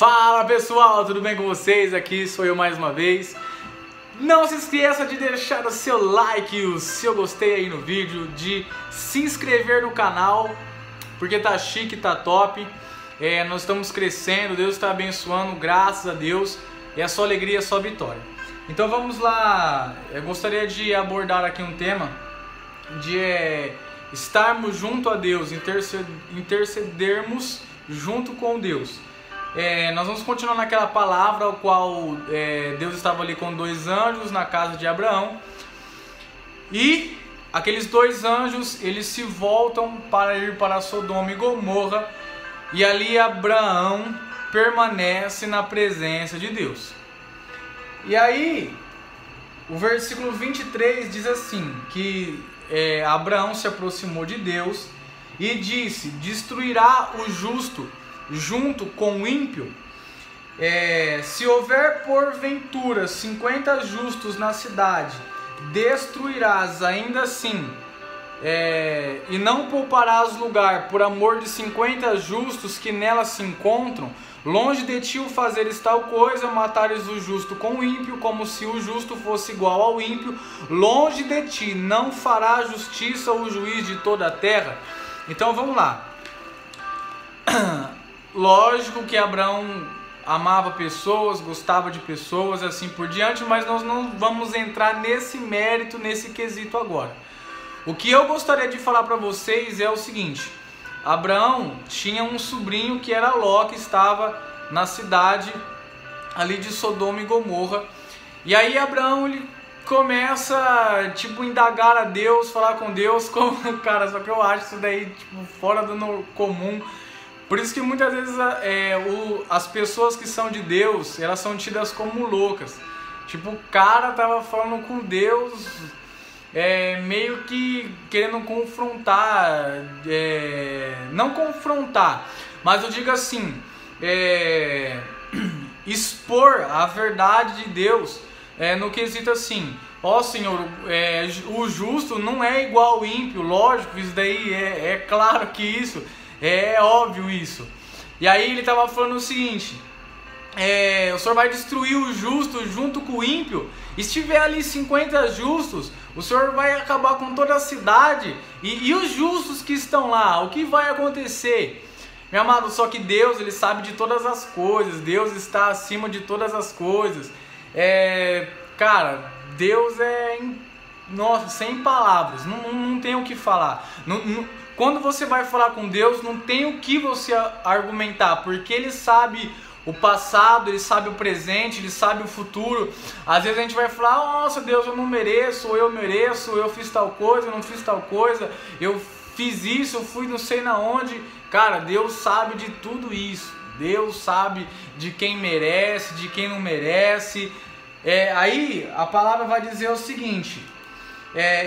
Fala pessoal, tudo bem com vocês? Aqui sou eu mais uma vez. Não se esqueça de deixar o seu like, o seu gostei aí no vídeo, de se inscrever no canal, porque tá chique, tá top. Nós estamos crescendo, Deus está abençoando, graças a Deus. É só alegria, é só vitória. Então vamos lá, eu gostaria de abordar aqui um tema de estarmos junto a Deus, intercedermos junto com Deus. Nós vamos continuar naquela palavra ao qual Deus estava ali com dois anjos na casa de Abraão. E aqueles dois anjos, eles se voltam para ir para Sodoma e Gomorra. E ali Abraão permanece na presença de Deus. E aí, o versículo 23 diz assim, que Abraão se aproximou de Deus e disse: destruirá o justo junto com o ímpio? Se houver porventura 50 justos na cidade, destruirás ainda assim, e não pouparás lugar por amor de 50 justos que nela se encontram? Longe de ti o fazeres tal coisa, matares o justo com o ímpio, como se o justo fosse igual ao ímpio. Longe de ti não fará justiça o juiz de toda a terra. Então vamos lá. Lógico que Abraão amava pessoas, gostava de pessoas, assim por diante, mas nós não vamos entrar nesse mérito, nesse quesito agora. O que eu gostaria de falar para vocês é o seguinte: Abraão tinha um sobrinho que era Ló, que estava na cidade ali de Sodoma e Gomorra. E aí Abraão, ele começa tipo indagar a Deus, falar com Deus, cara, só que eu acho isso daí tipo fora do comum. Por isso que muitas vezes as pessoas que são de Deus, elas são tidas como loucas. Tipo, o cara tava falando com Deus, meio que querendo confrontar, não confrontar, mas eu digo assim, expor a verdade de Deus, no quesito assim: ó Senhor, o justo não é igual ao ímpio. Lógico, isso daí é claro que isso, é óbvio isso. E aí ele estava falando o seguinte: o Senhor vai destruir o justo junto com o ímpio. E se tiver ali 50 justos, o Senhor vai acabar com toda a cidade. E os justos que estão lá, o que vai acontecer? Meu amado, só que Deus, Ele sabe de todas as coisas. Deus está acima de todas as coisas. Cara, Deus nossa, sem palavras, não tem o que falar. Quando você vai falar com Deus, não tem o que você argumentar, porque Ele sabe o passado, Ele sabe o presente, Ele sabe o futuro. Às vezes a gente vai falar: nossa Deus, eu não mereço, ou eu mereço, eu fiz tal coisa, eu não fiz tal coisa, eu fiz isso, eu fui não sei na onde. Cara, Deus sabe de tudo isso. Deus sabe de quem merece, de quem não merece. Aí a palavra vai dizer o seguinte: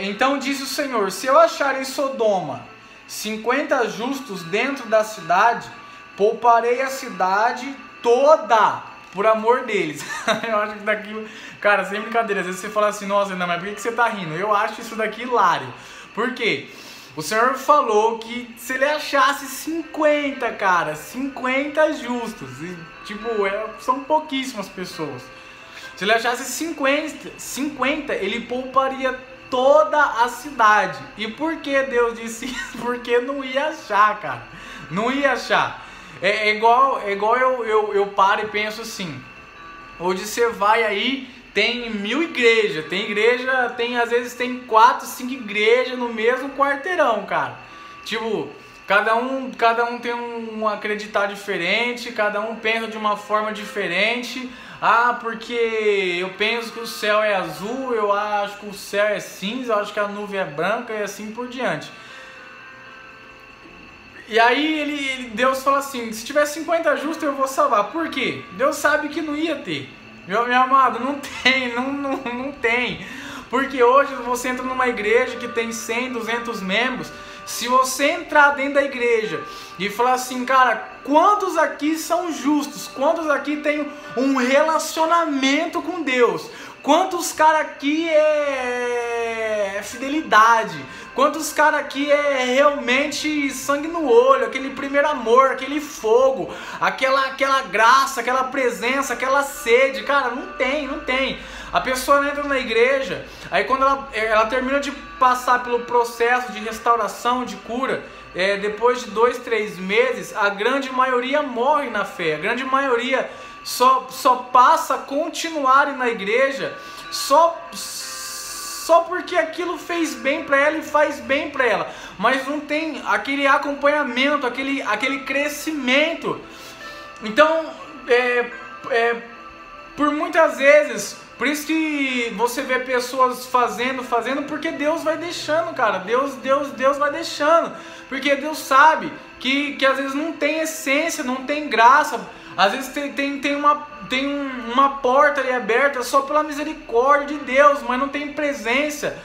então disse o Senhor: se eu achar em Sodoma 50 justos dentro da cidade, pouparei a cidade toda por amor deles. Eu acho que daqui, cara, sem brincadeira, às vezes você fala assim: nossa, não, mas por que você tá rindo? Eu acho isso daqui hilário. Por quê? O Senhor falou que se ele achasse 50, cara, 50 justos, e, tipo, são pouquíssimas pessoas. Se ele achasse 50, ele pouparia toda a cidade. E por que Deus disse isso? Porque não ia achar, cara. Não ia achar. É igual eu paro e penso assim: hoje você vai aí, tem 1000 igrejas. Às vezes tem 4, 5 igrejas no mesmo quarteirão, cara. Tipo, cada um tem um acreditar diferente, cada um pensa de uma forma diferente. Porque eu penso que o céu é azul, eu acho que o céu é cinza, eu acho que a nuvem é branca e assim por diante. E aí Deus fala assim: se tiver 50 justos eu vou salvar. Por quê? Deus sabe que não ia ter. Meu amado, não tem. Porque hoje você entra numa igreja que tem 100, 200 membros. Se você entrar dentro da igreja e falar assim: cara, quantos aqui são justos? Quantos aqui têm um relacionamento com Deus? Quantos caras aqui é fidelidade? Quantos caras aqui é realmente sangue no olho, aquele primeiro amor, aquele fogo, aquela graça, aquela presença, aquela sede? Cara, não tem. A pessoa entra na igreja, aí quando ela termina de passar pelo processo de restauração, de cura, depois de 2, 3 meses, a grande maioria morre na fé. A grande maioria só passa a continuar na igreja só porque aquilo fez bem para ela e faz bem para ela, mas não tem aquele acompanhamento, aquele crescimento. Então, por muitas vezes, por isso que você vê pessoas fazendo, porque Deus vai deixando, cara. Deus vai deixando, porque Deus sabe que às vezes não tem essência, não tem graça. Às vezes tem uma porta ali aberta só pela misericórdia de Deus, mas não tem presença,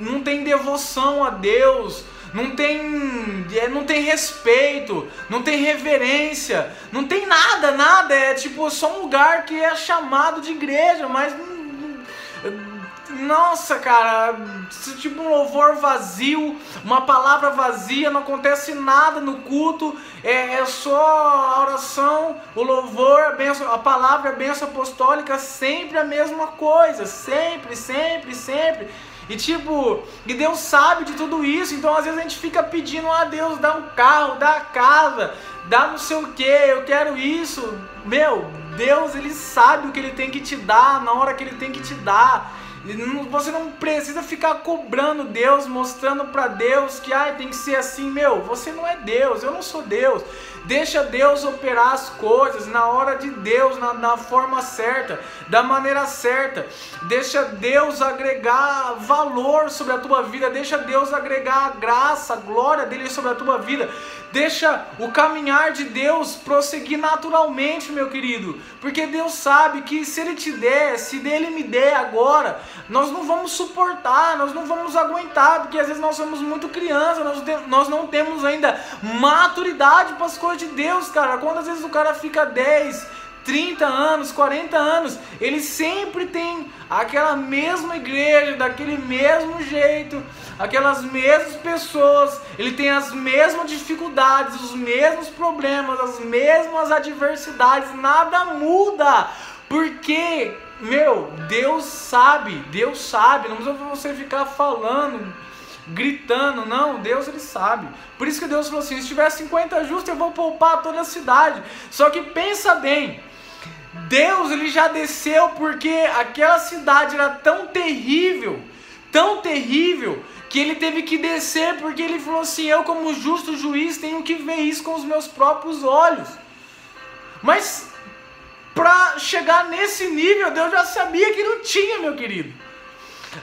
não tem devoção a Deus, não tem respeito, não tem reverência, não tem nada, é tipo só um lugar que é chamado de igreja, mas nossa, cara, tipo um louvor vazio, uma palavra vazia, não acontece nada no culto, é só a oração, o louvor, a palavra, a bênção apostólica, sempre a mesma coisa, sempre. E Deus sabe de tudo isso, então às vezes a gente fica pedindo a Deus, dá um carro, dá a casa, dá não sei o que, eu quero isso. Meu, Deus, Ele sabe o que Ele tem que te dar, na hora que Ele tem que te dar. Você não precisa ficar cobrando Deus, mostrando para Deus que tem que ser assim. Meu, você não é Deus, eu não sou Deus. Deixa Deus operar as coisas na hora de Deus, na forma certa, da maneira certa. Deixa Deus agregar valor sobre a tua vida. Deixa Deus agregar a graça, a glória dele sobre a tua vida. Deixa o caminhar de Deus prosseguir naturalmente, meu querido. Porque Deus sabe que se Ele te der, se Ele me der agora, nós não vamos suportar, nós não vamos aguentar. Porque às vezes nós somos muito crianças, nós não temos ainda maturidade para as coisas de Deus, cara. Quantas vezes o cara fica 10, 30 anos, 40 anos, ele sempre tem aquela mesma igreja, daquele mesmo jeito, aquelas mesmas pessoas, ele tem as mesmas dificuldades, os mesmos problemas, as mesmas adversidades, nada muda, porque, meu, Deus sabe, não precisa você ficar falando, gritando, não, Deus Ele sabe. Por isso que Deus falou assim, se tiver 50 justos eu vou poupar toda a cidade. Só que pensa bem, Deus Ele já desceu porque aquela cidade era tão terrível, que Ele teve que descer, porque Ele falou assim, eu como justo juiz tenho que ver isso com os meus próprios olhos. Mas para chegar nesse nível, Deus já sabia que não tinha, meu querido.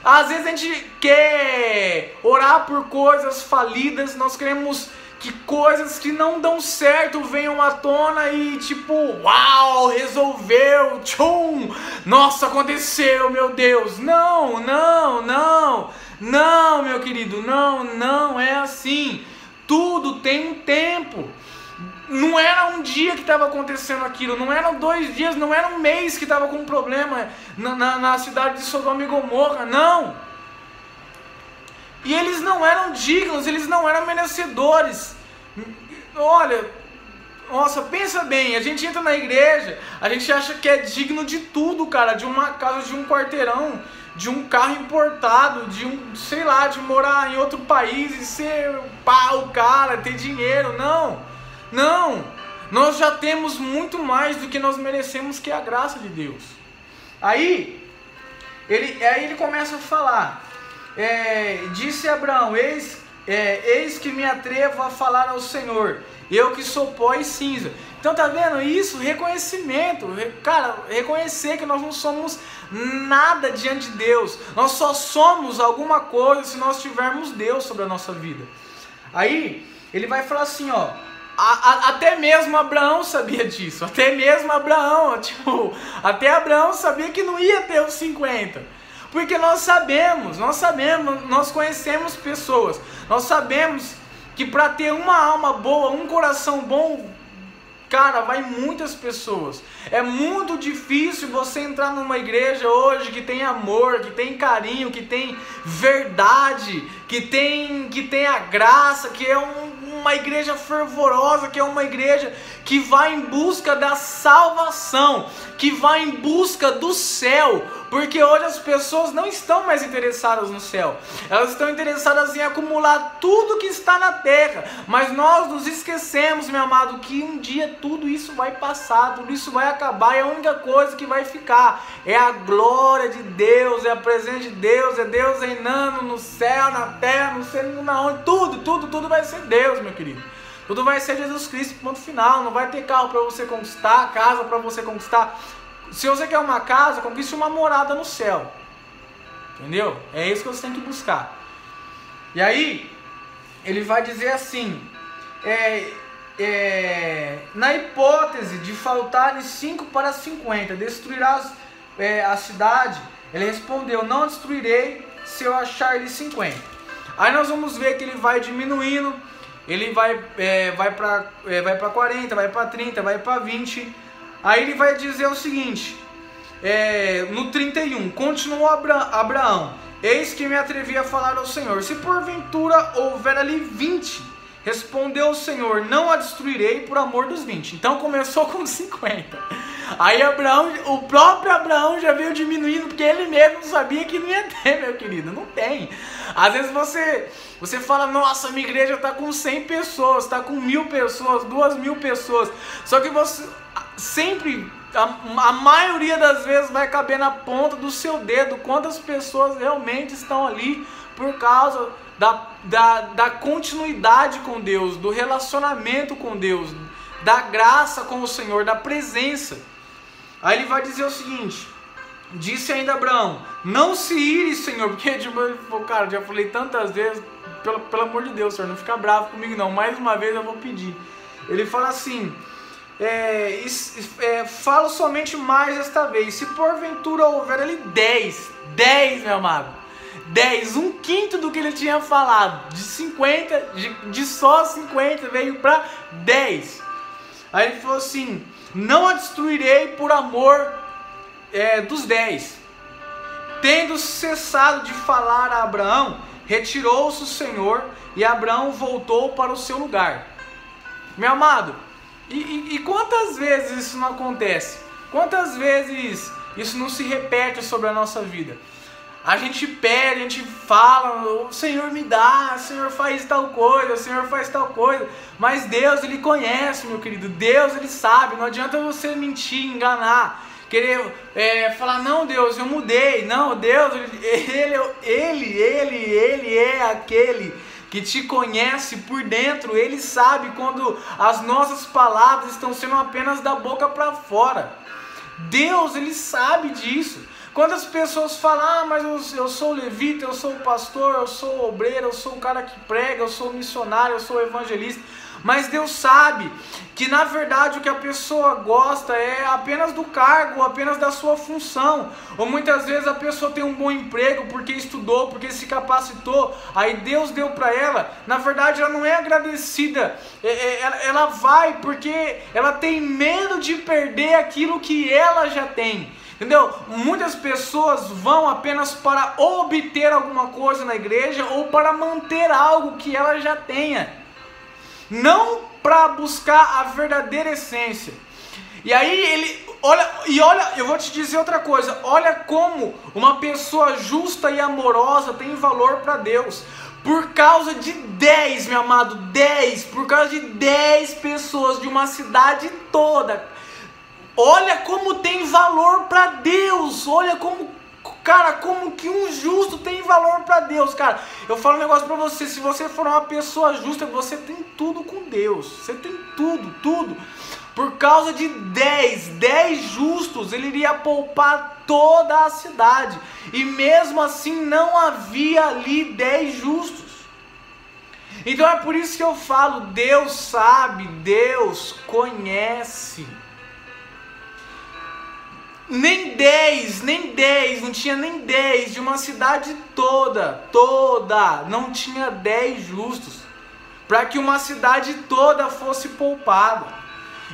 Às vezes a gente quer orar por coisas falidas, nós queremos que coisas que não dão certo venham à tona e tipo, uau, resolveu, tchum, nossa, aconteceu, meu Deus. Não, meu querido, não é assim. Tudo tem um tempo. Não era um dia que estava acontecendo aquilo, não eram 2 dias, não era um mês que estava com um problema na cidade de Sodoma e Gomorra, não. E eles não eram dignos, eles não eram merecedores. Olha, nossa, pensa bem, a gente entra na igreja, a gente acha que é digno de tudo, cara, de uma casa, de um quarteirão, de um carro importado, sei lá, de morar em outro país e ser o cara, ter dinheiro, não, nós já temos muito mais do que nós merecemos, que é a graça de Deus. Aí ele começa a falar, disse Abraão, eis que me atrevo a falar ao Senhor, eu que sou pó e cinza. Então tá vendo isso? Reconhecimento, cara, reconhecer que nós não somos nada diante de Deus, nós só somos alguma coisa se nós tivermos Deus sobre a nossa vida. Aí ele vai falar assim, ó, até mesmo Abraão sabia disso, até Abraão sabia que não ia ter os 50, porque nós sabemos, nós conhecemos pessoas, nós sabemos que para ter uma alma boa, um coração bom, cara, vai muitas pessoas. É muito difícil você entrar numa igreja hoje que tem amor, que tem carinho, que tem verdade, que tem a graça, que é uma igreja fervorosa, que é uma igreja que vai em busca da salvação, que vai em busca do céu. Porque hoje as pessoas não estão mais interessadas no céu, elas estão interessadas em acumular tudo que está na terra. Mas nós nos esquecemos, meu amado, que um dia tudo isso vai passar, tudo isso vai acabar, e a única coisa que vai ficar é a glória de Deus, é a presença de Deus, é Deus reinando no céu, na terra, não sei na onde, tudo vai ser Deus, meu querido. Tudo vai ser Jesus Cristo, ponto final. Não vai ter carro para você conquistar, casa para você conquistar. Se você quer uma casa, conquiste uma morada no céu. Entendeu? É isso que você tem que buscar. E aí, ele vai dizer assim, na hipótese de faltarem 5 para 50, destruirás a cidade? Ele respondeu, não destruirei se eu achar-lhe 50. Aí nós vamos ver que ele vai diminuindo, ele vai para 40, vai para 30, vai para 20. Aí ele vai dizer o seguinte, no 31, continuou Abraão, eis que me atrevi a falar ao Senhor, se porventura houver ali 20, respondeu o Senhor, não a destruirei por amor dos 20. Então começou com 50. Aí o próprio Abraão já veio diminuindo, porque ele mesmo sabia que não ia ter, meu querido, não tem. Às vezes você fala, nossa, minha igreja está com 100 pessoas, está com 1000 pessoas, 2000 pessoas, só que você sempre, a maioria das vezes vai caber na ponta do seu dedo quantas pessoas realmente estão ali por causa da continuidade com Deus, do relacionamento com Deus, da graça com o Senhor, da presença. Aí ele vai dizer o seguinte, disse ainda Abraão, não se ire, Senhor, porque, cara, já falei tantas vezes, pelo amor de Deus, Senhor, não fica bravo comigo não, mais uma vez eu vou pedir. Ele fala assim, falo somente mais esta vez, se porventura houver ali 10, meu amado, 10, 1/5 do que ele tinha falado, de 50, de só 50 veio para 10. Aí ele falou assim, não a destruirei por amor dos 10. Tendo cessado de falar a Abraão, retirou-se o Senhor e Abraão voltou para o seu lugar. Meu amado, e quantas vezes isso não acontece? Quantas vezes isso não se repete sobre a nossa vida? A gente pede, a gente fala, o Senhor me dá, o Senhor faz tal coisa, o Senhor faz tal coisa. Mas Deus, Ele conhece, meu querido. Deus, Ele sabe. Não adianta você mentir, enganar, querer falar, não, Deus, eu mudei. Não, Deus, Ele é aquele que te conhece por dentro. Ele sabe quando as nossas palavras estão sendo apenas da boca para fora. Deus, Ele sabe disso. Quando as pessoas falam, mas eu sou levita, eu sou pastor, eu sou obreiro, eu sou o cara que prega, eu sou missionário, eu sou evangelista. Mas Deus sabe que na verdade o que a pessoa gosta é apenas do cargo, apenas da sua função. Ou muitas vezes a pessoa tem um bom emprego porque estudou, porque se capacitou, aí Deus deu para ela. Na verdade ela não é agradecida, ela vai porque ela tem medo de perder aquilo que ela já tem. Entendeu? Muitas pessoas vão apenas para obter alguma coisa na igreja ou para manter algo que ela já tenha, não para buscar a verdadeira essência. E aí olha, eu vou te dizer outra coisa, olha como uma pessoa justa e amorosa tem valor para Deus. Por causa de 10, meu amado, 10, por causa de 10 pessoas de uma cidade toda. Olha como tem valor para Deus. Olha como, cara, como que um justo tem valor para Deus, cara. Eu falo um negócio para você, se você for uma pessoa justa, você tem tudo com Deus. Você tem tudo. Por causa de 10 justos, ele iria poupar toda a cidade. E mesmo assim não havia ali 10 justos. Então é por isso que eu falo, Deus sabe, Deus conhece. Nem 10, não tinha nem 10, de uma cidade toda, não tinha 10 justos, para que uma cidade toda fosse poupada.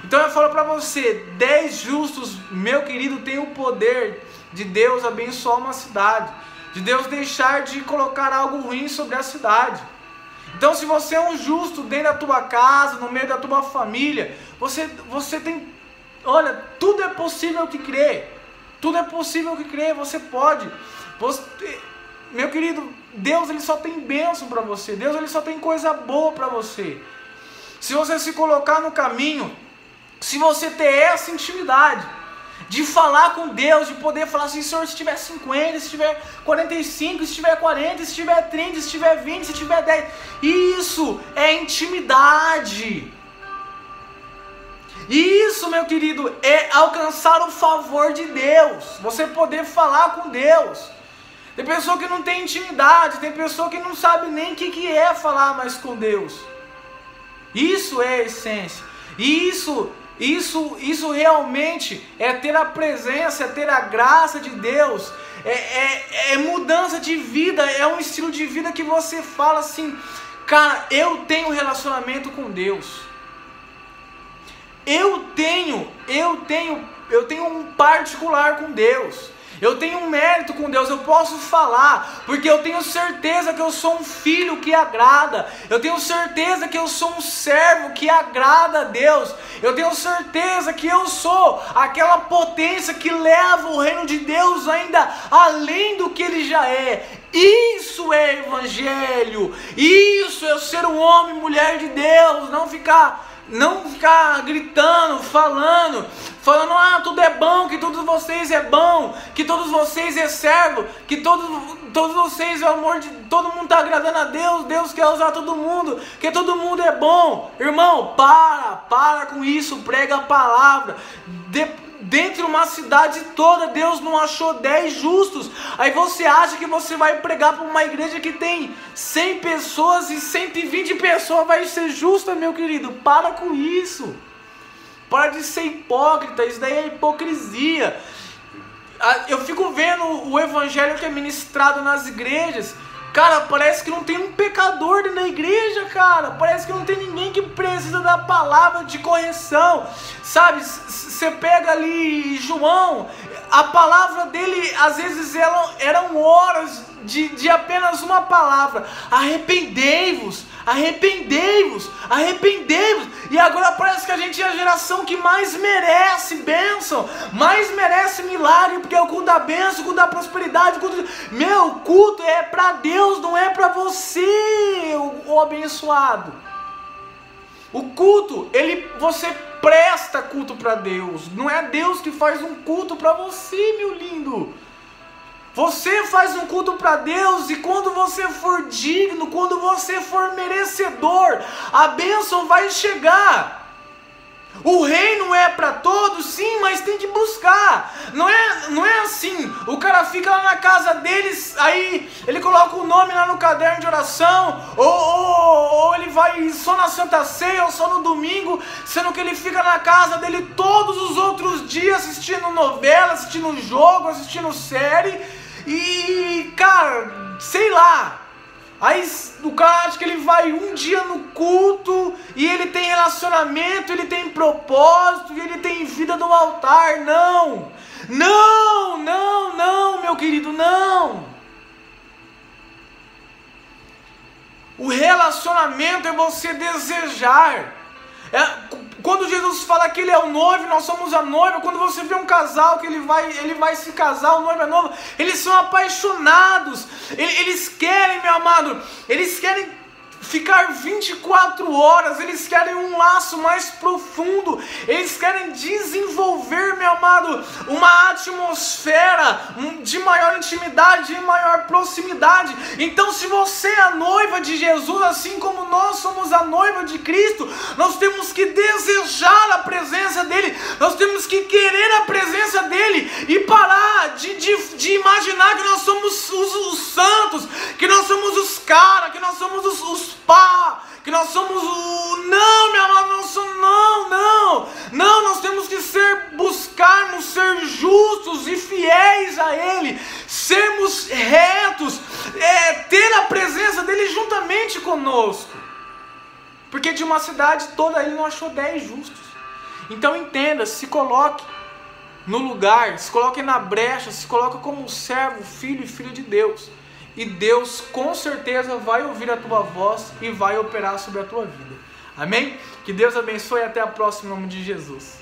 Então eu falo para você, 10 justos, meu querido, tem o poder de Deus abençoar uma cidade, de Deus deixar de colocar algo ruim sobre a cidade. Então se você é um justo dentro da tua casa, no meio da tua família, você tem, olha, tudo é possível que crer. Tudo é possível que crer, você pode. Meu querido, Deus ele só tem bênção para você. Deus ele só tem coisa boa para você. Se você se colocar no caminho, se você ter essa intimidade de falar com Deus, de poder falar assim, Senhor, se tiver 50, se tiver 45, se tiver 40, se tiver 30, se tiver 20, se tiver 10, isso é intimidade. Isso, meu querido, é alcançar o favor de Deus. Você poder falar com Deus. Tem pessoa que não tem intimidade, tem pessoa que não sabe nem o que é falar mais com Deus. Isso é a essência. Isso realmente é ter a presença, é ter a graça de Deus. É mudança de vida, é um estilo de vida que você fala assim, cara, eu tenho um relacionamento com Deus. Eu tenho um particular com Deus. Eu tenho um mérito com Deus, eu posso falar, porque eu tenho certeza que eu sou um filho que agrada. Eu tenho certeza que eu sou um servo que agrada a Deus. Eu tenho certeza que eu sou aquela potência que leva o reino de Deus ainda além do que ele já é. Isso é evangelho. Isso é ser um homem e mulher de Deus. Não ficar gritando, falando, ah, tudo é bom, que todos vocês é bom, que todos vocês é servo, que todos vocês é amor de, todo mundo está agradando a Deus, Deus quer usar todo mundo, que todo mundo é bom. Irmão, para com isso, prega a palavra. Dentro de uma cidade toda, Deus não achou 10 justos. Aí você acha que você vai pregar para uma igreja que tem 100 pessoas e 120 pessoas vai ser justa, meu querido? Para com isso. Para de ser hipócrita, isso daí é hipocrisia. Eu fico vendo o evangelho que é ministrado nas igrejas. Cara, parece que não tem um pecador dentro da igreja, cara. Parece que não tem ninguém que precisa da palavra de correção. Sabe, você pega ali João, a palavra dele, às vezes eram horas de apenas uma palavra. Arrependei-vos, arrependei-vos, arrependei-vos. E agora parece que a gente é a geração que mais merece bênção, mais merece milagre, porque é o culto da bênção, o culto da prosperidade, o culto meu culto é para Deus, não é para você, o abençoado. O culto, você presta culto para Deus, não é Deus que faz um culto para você, meu lindo. Você faz um culto para Deus, e quando você for digno, quando você for merecedor, a bênção vai chegar. O reino é para todos, sim, mas tem que buscar. Não é assim, o cara fica lá na casa deles, aí ele coloca o nome lá no caderno de oração, ou ele vai só na Santa Ceia, ou só no domingo, sendo que ele fica na casa dele todos os outros dias assistindo novela, assistindo jogo, assistindo série, e cara, sei lá. Aí o cara acha que ele vai um dia no culto e ele tem relacionamento, ele tem propósito e ele tem vida no altar. Não, meu querido, não. O relacionamento é você desejar. Quando Jesus fala que ele é o noivo, nós somos a noiva. Quando você vê um casal que ele vai se casar, o noivo é noivo, eles são apaixonados. Eles querem, meu amado, eles querem ficar 24 horas, eles querem um laço mais profundo, eles querem desenvolver, meu amado, uma atmosfera de maior intimidade, de maior proximidade. Então, se você é a noiva de Jesus, assim como nós somos a noiva de Cristo, nós temos que desejar a presença dele, nós temos que querer a presença dele e parar de imaginar que nós somos os santos, que nós somos os caras, que nós somos os pá, que nós somos o... Não, meu amado, não, nós temos que buscarmos ser justos e fiéis a ele, sermos retos, ter a presença dele juntamente conosco, porque de uma cidade toda ele não achou 10 justos. Então entenda, se coloque no lugar, se coloque na brecha, se coloque como servo, filho e filha de Deus. E Deus com certeza vai ouvir a tua voz e vai operar sobre a tua vida. Amém? Que Deus abençoe e até a próxima em nome de Jesus.